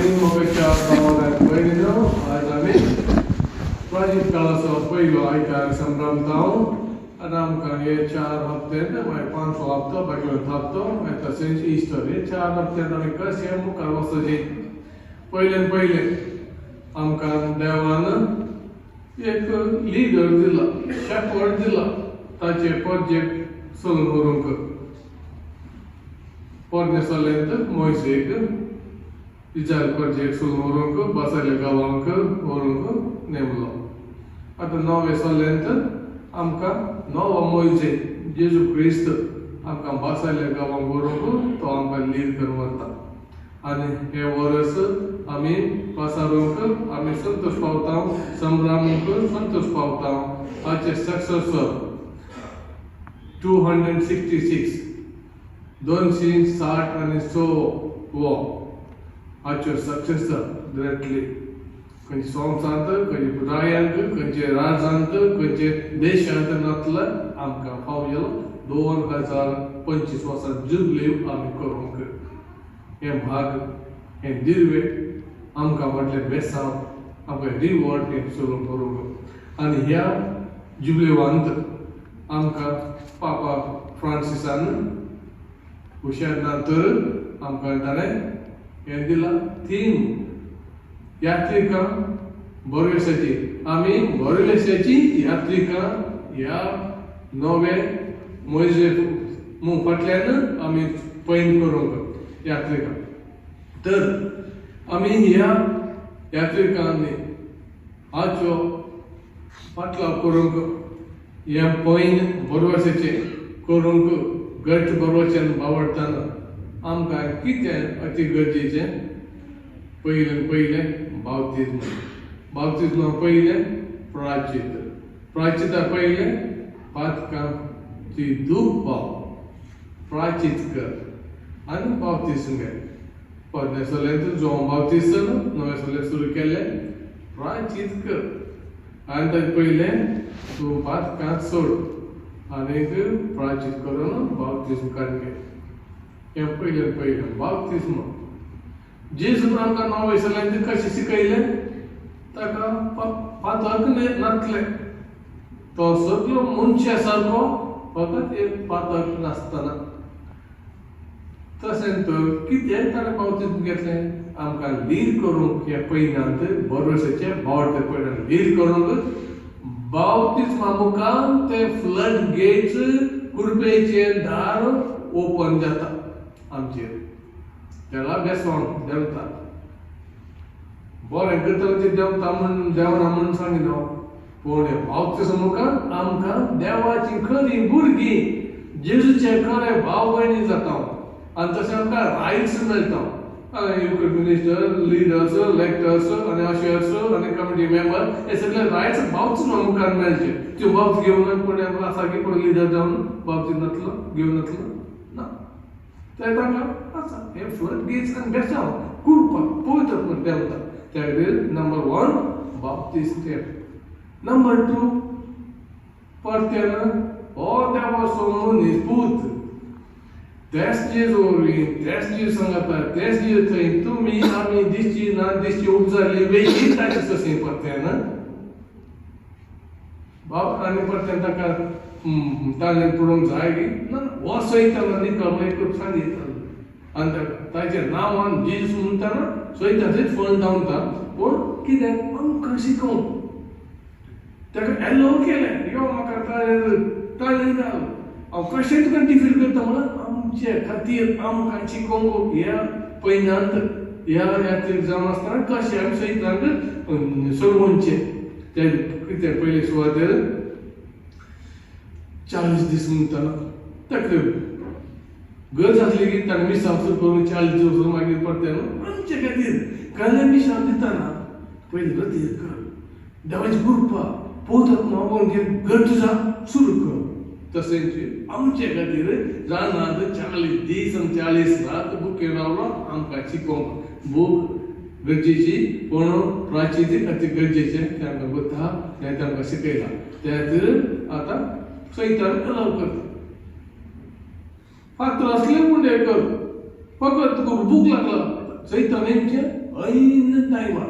Morning मोबाईलच्या भावात पहिलो आज आम्ही प्राचीन काळाचो पहिलो आयतार संभ्रमताव आनी आमकां हे 4 हप्ते मागीर 500 हप्तो बाकी हप्तो मागीर तशेंच इस्टर हे 4 हप्त्यांत आमी कशें मुखार वचचें पयले आमकां देवान एक लिडर दिला शेपर्ड दिला ताचे प्रोजेक्ट चलून व्हरूंक पोरने चल्यांत मोयसेक इस्रायल प्रोजेक्ट चलून व्हरूंक बसयल्या गांवांक व्हरूंक नेमलो आतां नवे चल्यांत आमकां नवो मोयसे जेजू क्रिस्त आमकां बसयल्या गांवांक व्हरूंक तो आमकां लीड करून व्हरता आनी हे वर्स आमी पसारूंक आमी संतोश पावता संभ्रमूंक संतोश पावता हाचे सक्सेसर 266 266 वो हाचे सक्सेसर ग्रेटली खंयचे संवसारांत खंयचे रायांक खंयचे राजांत खंयचे देशांत नातलं आमकां फावयलो 2025 वर्सा जुबली आमी करूंक हे भाग हे दिर्वे आमकां म्हटलें बेसांव आमकां रिवॉर्ड हे चलून करूंक आनी ह्या जुबलेवांत आमकां पापा फ्रांसिसान हुशार ना तर आमकां ताणें हें दिलां थीम यात्रिकां बरोवेसाची आमी बरोवेसाची यात्रिकां ह्या नवे मोयजे फाटल्यान आमी पैन करूंक यात्रिकां तर आमी ह्या यात्रिकांनी हाचो फाटलाव करूंक ह्या पैन बरोवेसाचे करूंक गट बरोवच्यान बावडटाना आमकां कितें अति गरजेचें पयलें बावतिस्मा पयलें प्राचिता पयलें पातकांची दूख पाव प्राचीत कर आनी बावतिस्म घे पोरने चल्यांत जोन बावतिस्म नवे चल्यांत सुरू केलें प्राचीत कर आनी ताचे पयलें तूं पातकां सोड आनीक प्राचीत करून बावतिस्म काड घे हें पयलें बावतिस्म जेजून आमकां नवे चल्यांत कशें शिकयलें ताका पातक नातलें तो सगळो मनशा सारको फकत एक पातक नासतना तशेंच कितें ताणें बावतिस्म घेतलें आमकां लीड करूंक हे पैनांत बरोवसाचे बावडटे पैनांत लीड करूंक बावतिस्मा मुखार ते फ्लड गेट्स कृपेचे दार ओपन जाता आमचेर त्याला बेसवण देंवता बरें करतले देंवता म्हूण देंवना म्हूण सांगिना पूण बावतिस्मा मुखार आमकां देवाची खरी भुरगीं जेजूचे खरे भाव भयणी जाता आनी तशें आमकां रायट्स मेळटा मिनिस्टर लिडर्स लेक्टर्स आनी अशर्स आनी कमिटी मेंबर हे सगळे रायट्स बावतिस्मा मुखार मेळचे त्यो बावत घेवन कोणी आसा की कोण लिडर जावन बावतीत नातलो घेवन नातलो ना ते तांकां आसा हे फ्लड गेट्स आनी बेसांव कुरपा पवित्र म्हूण देंवता त्या खातीर नंबर 1 बावतिस्म नंबर 2 परतेन हो देवाचो मनीस पूत तेच जेजू वरवीं तेच जेजू सांगता तेच जेजू थंय तुमी आमी दिसची ना दिसची उपजारली वेगळी ताची तशें परतेन बाब आनी परतेन ताका ताणें पडोवंक जाय की ना हो सैतान निकळो एक सांगितलो आनी ताचें नांवान जेजू म्हणटाना सैताचेच फळ धांवता पूण कितें आमकां शिकोवंक ताका एलो केलें यो म्हाका ताणें घाल हांव कशें तुका डिफीट करता म्हणून आमचे खातीर आमकां शिकोवंक ह्या पैनांत ह्या यात्रेक जावन आसतना कशें आमी सैताक सोडोवचें ते कितें पयले सुवातेर 40 दीस म्हणटाना ताका गरज आसली की ताणें मिसांव सुरू करून 40 दीस मागीर परतेन आमचे खातीर कसले मिसांव दितना पयलीं खातीर कर देवाची कृपा पवित्र मागून घे घट जा सुरू कर तशेंच आमचे खातीर रानांत 40 दीस आनी 40 रात बुके रावलो आमकां शिकोवंक बूक गरजेची पूण प्राचीन अति गरजेचें तें आमकां वता तें आमकां शिकयलां त्या खातीर आतां सैतान अलाव करता फातर असले पूण हे कर फकत तुका भूक लागला सैतान हेंचे ऐन टायमार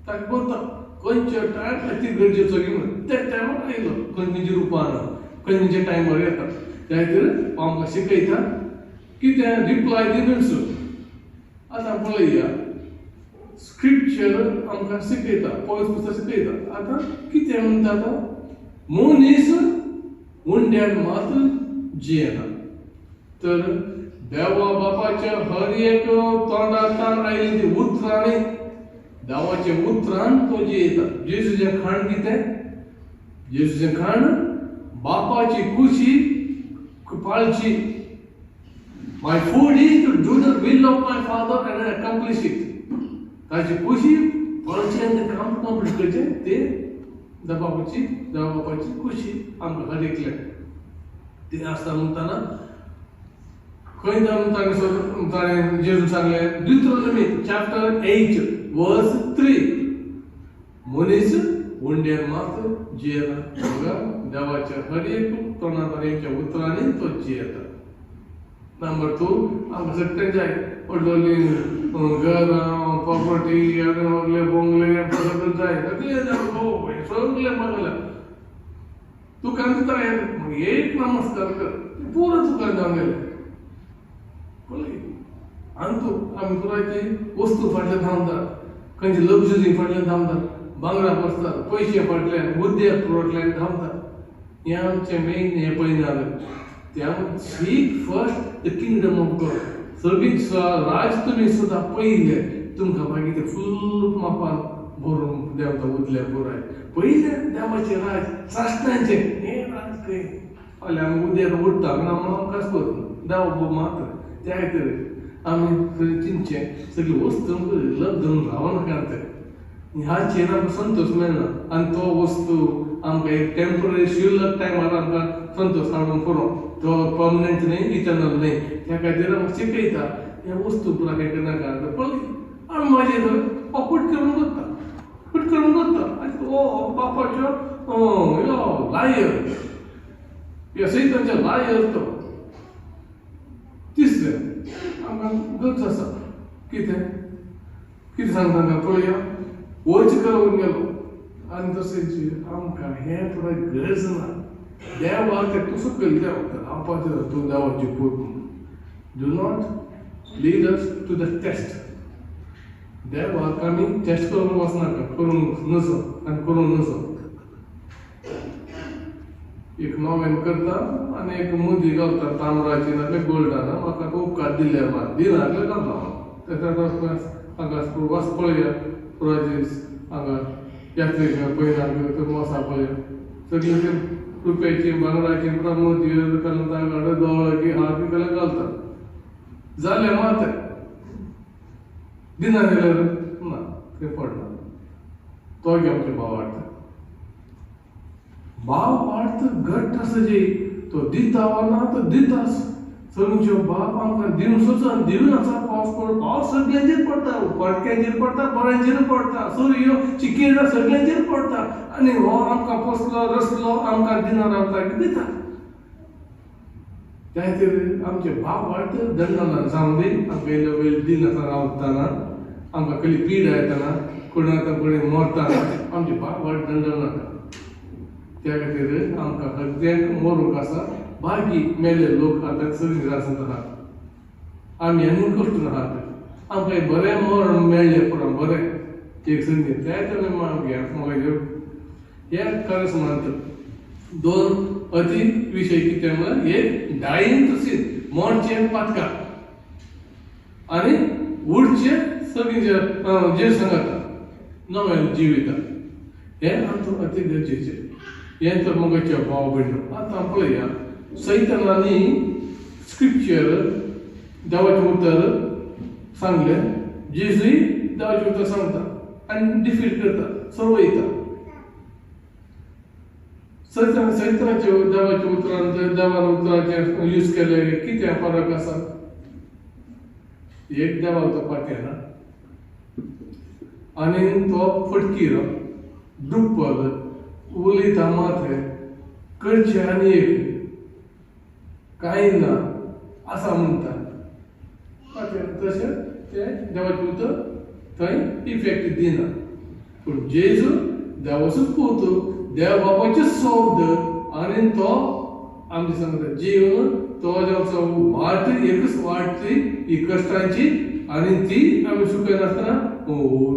ताका पडटा खंयच्या टायम अति गरजेचो म्हणून त्या टायमार आयलो खंयच्या रुपान खंयच्या टायमार येता त्या खातीर आमकां शिकयता कितें रिप्लाय दिनूच आतां पळया स्क्रिप्चर आमकां शिकयता पवित्र पुस्तक शिकयता आतां कितें म्हणटा आतां मनीस हुंड्यान मात्र जियेना तर देवा बापाच्या हर एक तोंडांतल्यान आयली ती उतरां देवाच्या उतरान तो जियेता जेजूचें खाण कितें जेजूचें खाण बापाची कुशी पाळची My food is to do the will of my Father and accomplish it. ताची खुशी पाळची आनी तें काम कंप्लीट करचें तें देवा बापाची खुशी आमकां हर एकल्याक तें आसता म्हणटाना खंय ताणें जेजून सांगलें ड्यूटरोनॉमी चॅप्टर 8 वर्स 3 मनीस हुंड्यान मात्र जियेना देवाच्या हर एक तोंडांतल्यान उतरांनी तो जियेता नंबर 2 आमकां सगळें जाय व्हडली घर प्रॉपर्टी आनी व्हडले बंगले सगळें जाय सगळें बघला तुकान दिता एक नमस्कार कर पुरो तुकान जावन गेलें पळय आनी तूं आमी पुरायची वस्तू फाटल्यान धांवतात खंयची लग्जरी फाटल्यान धांवतात भांगरां बसतात पयशे फाटल्यान उद्देग फाटल्यान धांवतात हें आमचें मेन हें पळयना त्यामुळे sick first the kingdom of God सगळीं राज तुमी सुद्दां पयले तुमकां मागीर ते फुल मापान भरून देंवता उरल्या पुराय पयले देवाचें राज साश्टांचें हें राज खंय फाल्यां आमी उद्याक उठता ना म्हणून आमकां करता देवा मात्र त्या खातीर आमी खंय चिंतचें सगळी वस्तू लग धरून रावनाका तें ह्याचेर आमकां संतोश मेळना आनी तो वस्तू आमकां एक टेम्पररी शिल्लक टायमार आमकां संतोश हाडून पुरो तो परमनंट न्ही इटर्नल न्ही त्या खातीर आमकां शिकयता ह्या वस्तू पुराय हें करनाका पळय आमी म्हाजेर फट करून दवरता आनी ओ बापाच्यो यो लायर ह्या सैतांचो लायर तो तिसरें आमकां गरज आसा कितें सांगता पळया वच करून गेलो आनी तशेंच आमकां हें पुराय गरज ना देवा तें तूं सकयल देंवता रावपाचें तूं देवाची do not lead us to the test देवाक आमी टेस्ट करून वचनाका करून नसो आनी करून नसो एक नोवेन करता आनी एक मुदी घालता तांबराची नाल्यार गोल्डान म्हाका तो उपकार दिल्यार मात दिनासले घालता हांव हांगा वच पळया पुराजीस हांगा यात्रेच्या पयला वसा पळया सगळी रुपयाची भांगराची मोती घालता दोळाची हात बी जाल्यार घालता जालें मात दिना जाल्यार ना तें पडना तो आमचे भाव वाडटा भाव वाडता घट्ट आसा जी तो दिता वा ना तो दिताच सगळ्यांच्यो बाप आमकां दिवंक आनी दिवन आसा पावस पडटा पावस सगळ्यांचेर पडटा कोटक्यांचेर पडटा बऱ्यांचेर पडटा सूर्य चिकिरडा सगळ्यांचेर पडटा आनी हो आमकां पोसलो रसलो आमकां दिना रावता की दिता त्या खातीर आमचे भाव वाडटा दंडान जावं दी आमकां इल्लो वेळ दिन आसा रावतना आमकां खंय पीड येतना कोण आतां कोणी मरतना आमचे भाव वाड दंड नाका त्या खातीर आमकां हत्याक मरूंक आसा बाकी मेले लोक आतां सगळीं आसत आहात आमी आनी करून आहात आमकां बरें मरण मेळ्ळें पुरो बरें एक संदी त्या खातीर म्हाका हे खरेंच म्हणटा दोन अति विशय कितें म्हळ्यार एक डायींग टू सीन मोडचें पातका आनी उडचें सगळींचे जे सांगता नवें जिविता हें आमकां अति गरजेचें हें तर मोगाचे भाव भयणो आतां पळया सैतानानी स्क्रिप्चर देवाचें उतर सांगलें जेजूय देवाचें उतर सांगता आनी डिफीट करता सोडवयता सैतानाचे देवाच्या उतरान देवान उतराचे यूज केले कितें फरक आसा एक देवाचो पाट्याना आनी तो फटकीर दुप्पल उलयता माथे करचे आनी एक कांय ना आसा म्हणटा तशें तें देवाचें उतर थंय इफेक्ट दिना पूण जेजू देवाचोच पूत देव बापाचे शब्द आनी तो आमचे सांगता जीवन तो जो वाट एकच वाट ही कश्टांची आनी ती आमी सुखय नासतना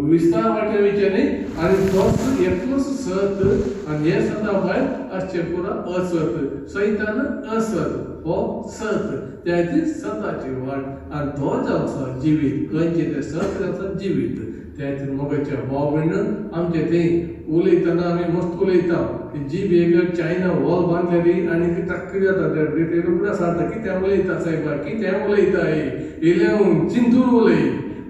विस्तार वाटे वयच्यानी आनी तोच एकलोच सत आनी हे सता भायर आसचे पुरा असत सैतान असत हो सत त्या ती सताची वाट आनी तो जावचो जिवीत खंयचे ते सत जावचो जिवीत त्या मोगाच्या भाव भयण आमचे ते उलयतना आमी मस्त उलयता जीब एक चायना वॉल बांदलेली आनी ती टक्क जाता ते रोखडा सारता कित्याक उलयता सायबा कित्याक उलयता येयल्या चिंतून उलय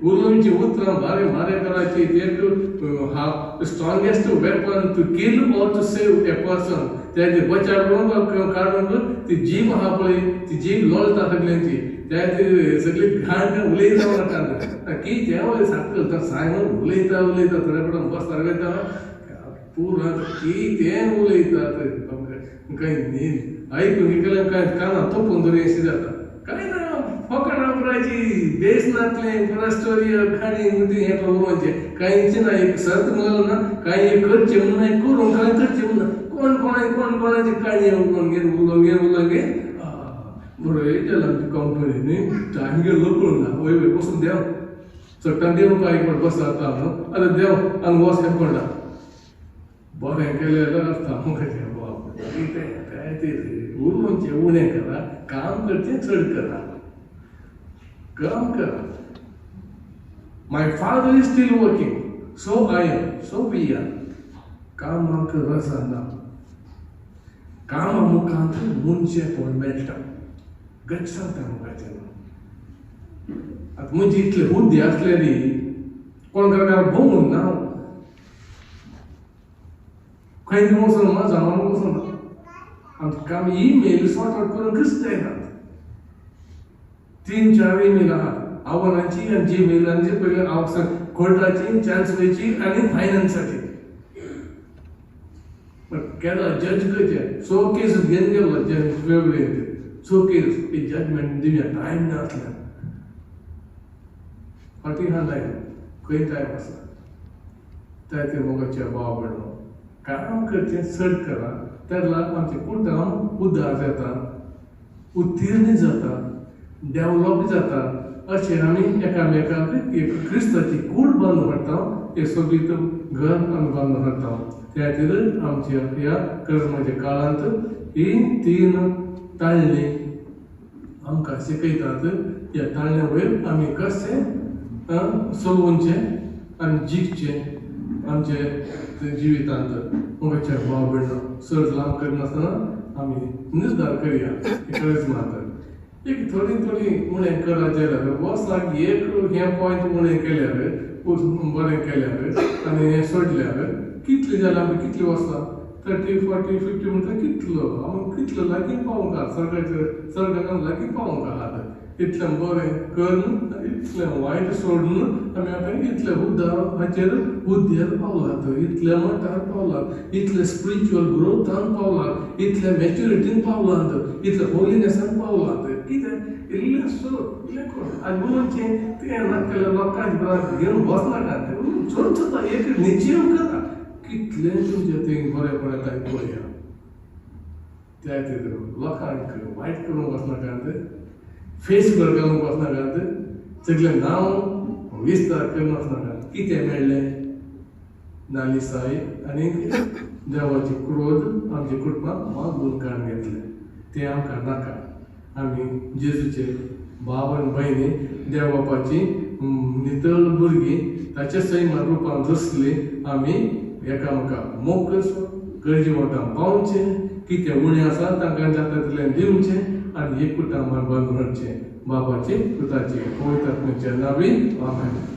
उलोवची उतरां बारे मारे कराची ते strongest weapon to kill or to save a person ते बचाव काडून ती जीब आहा पळय ती जीब लोळता सगळ्यांची त्या सगळी घाण उलयता नाका की ते सारकें सांगून उलयता उलयता थोड्या कडेन बसता वयता पूर्ण की तें उलयता कांय आयकून गेल्यार कांय काना तोपून दवरी अशें जाता कांय ना फकत आपणाची बेस नातलें पुरा स्टोरी खाणी हें म्हणजे कांयच ना एक सर्त मेळलो ना कांय एक करचें म्हणून करूं कांय करचें म्हणून कोण कोणाची काणी उलोवंक गे बरो येयला आमची कंपनी न्ही टायम गेलो कळूं ना वय बसून देंव चट्टान देंव काय बसता न्हू आतां देंव आनी वच हें पडटा बरें केलें जाल्यार आसता मुखाचें बाप कितें काय ते उलोवचें उणें करा काम करचें चड करा काम करा my father is still working so I am so we are काम आमकां रस ना कामा मुखांत मनशेपण मेळटा गट सांगता मुखाचें आतां म्हणजे इतले बुद्धी आसलेली कोण घरा भोंवून ना खंय वचून माझा मानून वचून आमकां काम ईमेल सॉर्ट आउट करून कसं येतात 3-4 ईमेल आहात आव्हानाची आनी जीमेलांची पयलीं हांव कोर्टाची चान्सलेची आनी फायनान्साची केन्ना जज खंयचे सो केस घेवन गेलो जज फेब्रुवारींत सो केस ही जजमेंट दिवया टायम नासला फाटीं हा लायन खंय टायम आसा त्या ते मोगाच्या भाव भयणो काम करचें चड करा तेन्ना आमचें कुटुंब उदार जाता उत्तीर्ण जाता डेवलप जाता अशें आमी एकामेकाक एक क्रिस्ताची कूड बांदून हाडटा हे सोबीत घर आमी बांदून हाडटा त्या खातीर आमच्या ह्या कर्माच्या काळांत ही 3 ताळणी आमकां शिकयतात ह्या ताळण्या वयर आमी कशें चलोवचें आनी जिखचें आमचे जिवितांत मोगाच्या भाव भयणो चड लांब करनासतना आमी निर्धार करया खरेंच मात एक थोडी उणें करा जाल्यार वसाक एक हें पॉयंट उणें केल्यार बरें केल्यार आनी हें सोडल्यार कितलें जाल्यार आमी कितलें वसा 30, 40, 50 म्हणटा कितलो आमी कितलो लागीं पावूंक आहा सर्गाक लागीं पावूंक आहात इतलें बरें करून इतलें वायट सोडून आमी आतां इतल्या उद्दाराचेर बुद्दीर पावलात इतल्या मठार पावलात इतले स्पिरिच्युअल ग्रोथान पावलात इतल्या मॅच्युरिटीन पावलात इतल्या होलिनेसान पावलात कितें इल्लें सोड इल्लें कोण आनी उलोवचें तें नासलेल्या लोकांचे बराबर घेवन बसनाका चड चड एक निश्चय करा कितलें तुमचें तें बरेंपण येता पळया त्या खातीर लोकांक वायट करूंक वचनाकात फेस घालूंक वचनाकात सगळें नांव विस्तार करून वचनाकात कितें मेळ्ळें नालिसाय आनी देवाची क्रोध आमच्या कुटुंबाक मागून काडून घेतलें तें आमकां नाका आमी जेजूचे भाव आनी भयणी देव बापाची नितळ भुरगीं ताच्या सैमा रुपान जसली आमी एकामेकाक मोग करचो गरजे वटां पावचें कितें उणें आसा तांकां जाता तितलें दिवचें आनी एक कुटुंबान बांदून हाडचें बाबाचे पुताचे पवित्र आत्म्याच्या नांवान आमेन.